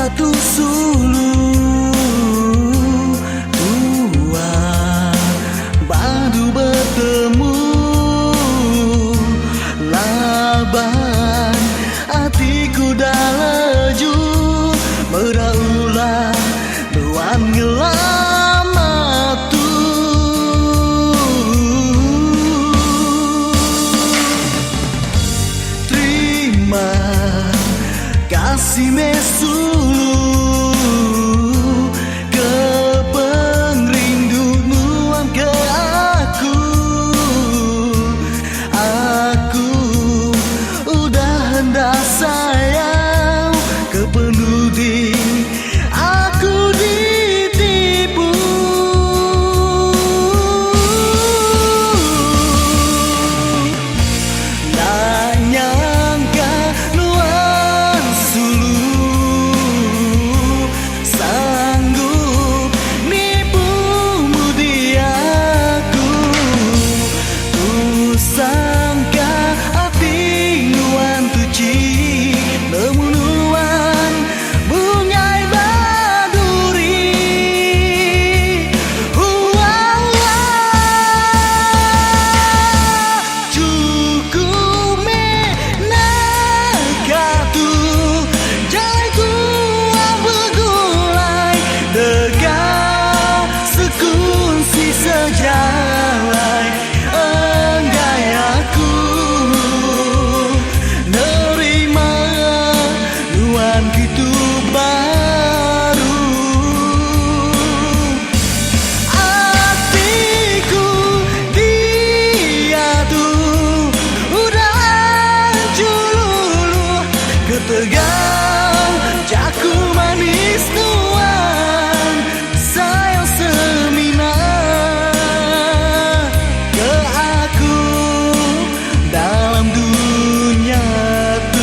batu sulu tua baru bertemu laban hatiku dah laju meraulah ruang ngelamatu terima kasih mesulu ke pengrinduan ke aku udah hendak sayang ke penudi aku ditipu tak nyangka nuan sulu sanggup nipu mudi aku ku sangka hati nuan tuci nemu nuan bungai baduri cukup menakatu jaiku begulai dekat sekunci sejalai enggai aku nerima nuan gitu baru hatiku dia tuh udah hancur lulu ketegang jaku manis nuan sayang semina ke aku dalam dunia tuh.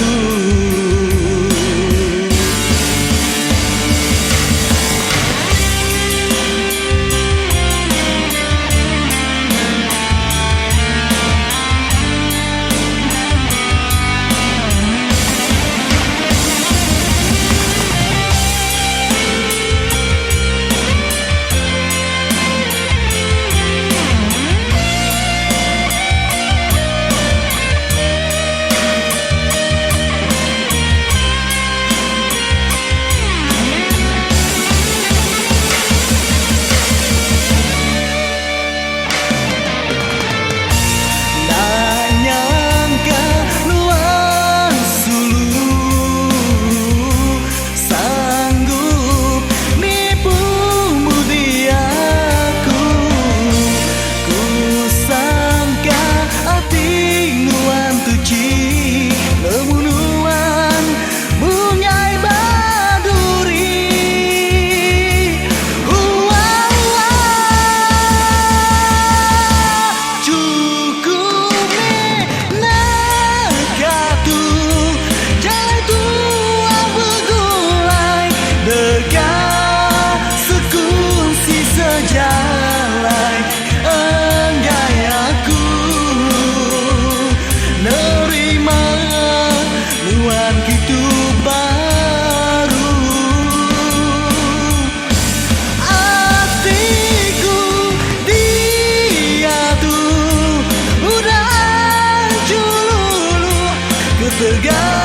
Sejalai enggai aku nerima nuan gitu baru hatiku dia tuh udah hancur lulu ketegang